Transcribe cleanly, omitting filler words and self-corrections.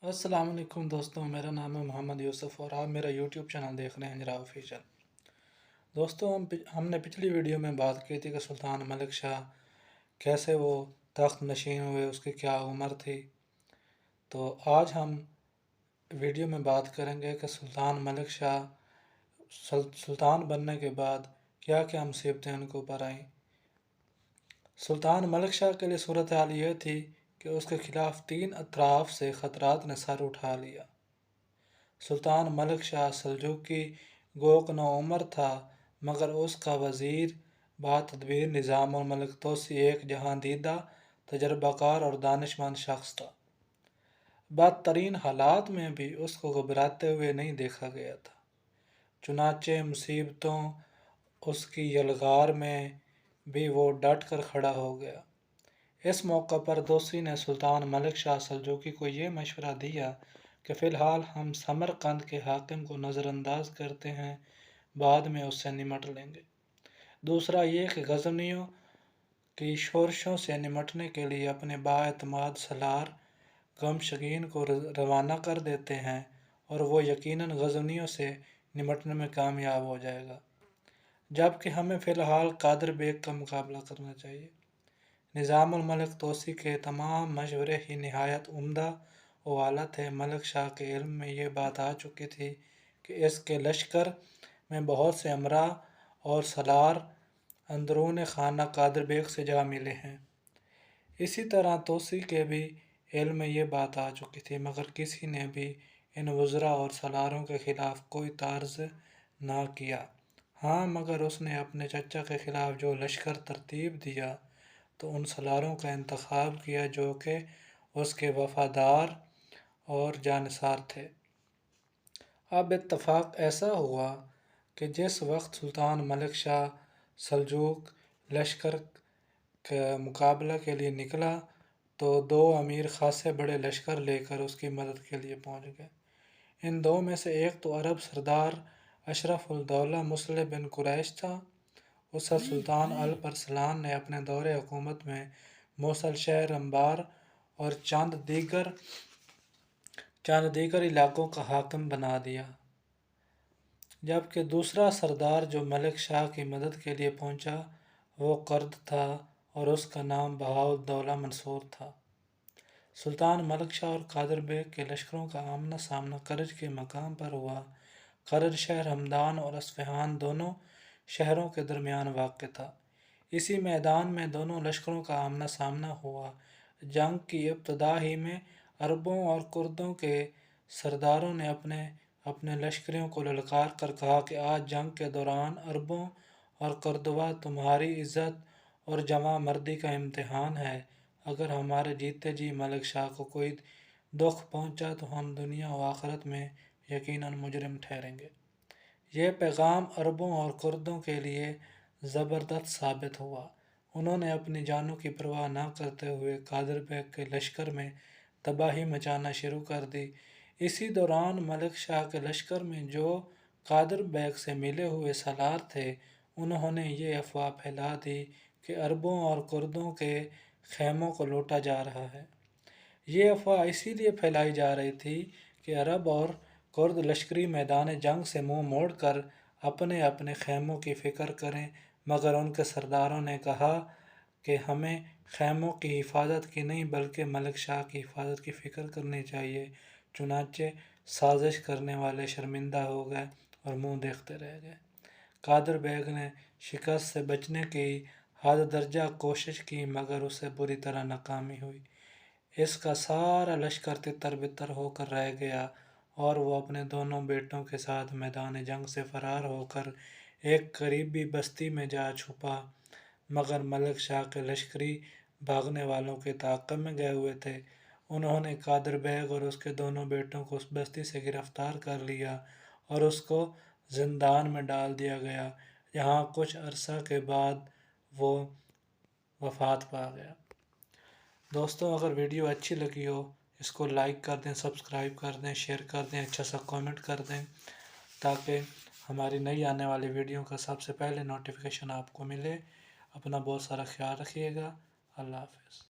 السلام علیکم دوستوں، میرا نام ہے محمد یوسف اور آپ میرا یوٹیوب چینل دیکھ رہے ہیں ہجرا آفیشل۔ دوستوں، ہم نے پچھلی ویڈیو میں بات کی تھی کہ سلطان ملک شاہ کیسے وہ تخت نشین ہوئے، اس کی کیا عمر تھی۔ تو آج ہم ویڈیو میں بات کریں گے کہ سلطان ملک شاہ سلطان بننے کے بعد کیا کیا مصیبتیں ان کو اوپر آئیں۔ سلطان ملک شاہ کے لیے صورتحال یہ تھی کہ اس کے خلاف 3 اطراف سے خطرات نے سر اٹھا لیا۔ سلطان ملک شاہ سلجوقی گوک نو عمر تھا، مگر اس کا وزیر با تدبیر نظام الملک توسی ایک جہاں دیدہ، تجربہ کار اور دانشمند شخص تھا۔ بدترین حالات میں بھی اس کو گھبراتے ہوئے نہیں دیکھا گیا تھا، چنانچہ مصیبتوں اس کی یلغار میں بھی وہ ڈٹ کر کھڑا ہو گیا۔ اس موقع پر دوسی نے سلطان ملک شاہ سلجوقی کو یہ مشورہ دیا کہ فی الحال ہم سمرقند کے حاکم کو نظر انداز کرتے ہیں، بعد میں اس سے نمٹ لیں گے۔ دوسرا یہ کہ غزنیوں کی شورشوں سے نمٹنے کے لیے اپنے بااعتماد سالار گمشگین کو روانہ کر دیتے ہیں اور وہ یقیناً غزنیوں سے نمٹنے میں کامیاب ہو جائے گا، جبکہ ہمیں فی الحال قادر بیگ کا مقابلہ کرنا چاہیے۔ نظام الملک توسی کے تمام مشورے ہی نہایت عمدہ و اعلیٰ تھے۔ ملک شاہ کے علم میں یہ بات آ چکی تھی کہ اس کے لشکر میں بہت سے امراء اور سالار اندرون خانہ قادر بیگ سے جا ملے ہیں۔ اسی طرح توسی کے بھی علم میں یہ بات آ چکی تھی، مگر کسی نے بھی ان وزراء اور سالاروں کے خلاف کوئی تعرض نہ کیا۔ ہاں، مگر اس نے اپنے چچا کے خلاف جو لشکر ترتیب دیا تو ان سالاروں کا انتخاب کیا جو کہ اس کے وفادار اور جانثار تھے۔ اب اتفاق ایسا ہوا کہ جس وقت سلطان ملک شاہ سلجوق لشکر کے مقابلہ کے لیے نکلا تو 2 امیر خاصے بڑے لشکر لے کر اس کی مدد کے لیے پہنچ گئے۔ ان 2 میں سے ایک تو عرب سردار اشرف الدولہ مسلح بن قریش تھا۔ اسے سلطان الپ ارسلان نے اپنے دور حکومت میں موصل شہر انبار اور چند دیگر علاقوں کا حاکم بنا دیا، جبکہ دوسرا سردار جو ملک شاہ کی مدد کے لیے پہنچا وہ کرد تھا اور اس کا نام بہاءالدولہ منصور تھا۔ سلطان ملک شاہ اور قادر بیگ کے لشکروں کا آمنا سامنا کرج کے مقام پر ہوا۔ کرج شہر ہمدان اور اصفہان دونوں شہروں کے درمیان واقع تھا۔ اسی میدان میں دونوں لشکروں کا آمنا سامنا ہوا۔ جنگ کی ابتدا ہی میں عربوں اور کردوں کے سرداروں نے اپنے لشکریوں کو للکار کر کہا کہ آج جنگ کے دوران عربوں اور کردوں تمہاری عزت اور جواں مردی کا امتحان ہے۔ اگر ہمارے جیتے جی ملک شاہ کو کوئی دکھ پہنچا تو ہم دنیا و آخرت میں یقیناً مجرم ٹھہریں گے۔ یہ پیغام عربوں اور کردوں کے لیے زبردست ثابت ہوا۔ انہوں نے اپنی جانوں کی پرواہ نہ کرتے ہوئے قادر بیگ کے لشکر میں تباہی مچانا شروع کر دی۔ اسی دوران ملک شاہ کے لشکر میں جو قادر بیگ سے ملے ہوئے سالار تھے، انہوں نے یہ افواہ پھیلا دی کہ عربوں اور کردوں کے خیموں کو لوٹا جا رہا ہے۔ یہ افواہ اسی لیے پھیلائی جا رہی تھی کہ عرب اور کرد لشکری میدان جنگ سے منہ موڑ کر اپنے اپنے خیموں کی فکر کریں، مگر ان کے سرداروں نے کہا کہ ہمیں خیموں کی حفاظت کی نہیں بلکہ ملک شاہ کی حفاظت کی فکر کرنی چاہیے۔ چنانچہ سازش کرنے والے شرمندہ ہو گئے اور منہ دیکھتے رہ گئے۔ قادر بیگ نے شکست سے بچنے کی حد درجہ کوشش کی، مگر اسے بری طرح ناکامی ہوئی۔ اس کا سارا لشکر تتر بتر ہو کر رہ گیا اور وہ اپنے دونوں بیٹوں کے ساتھ میدان جنگ سے فرار ہو کر ایک قریبی بستی میں جا چھپا، مگر ملک شاہ کے لشکری بھاگنے والوں کے تعاقب میں گئے ہوئے تھے۔ انہوں نے قادر بیگ اور اس کے دونوں بیٹوں کو اس بستی سے گرفتار کر لیا اور اس کو زندان میں ڈال دیا گیا، جہاں کچھ عرصہ کے بعد وہ وفات پا گیا۔ دوستوں، اگر ویڈیو اچھی لگی ہو اس کو لائک کر دیں، سبسکرائب کر دیں، شیئر کر دیں، اچھا سا کامنٹ کر دیں تاکہ ہماری نئی آنے والی ویڈیو کا سب سے پہلے نوٹیفیکیشن آپ کو ملے۔ اپنا بہت سارا خیال رکھیے گا۔ اللہ حافظ۔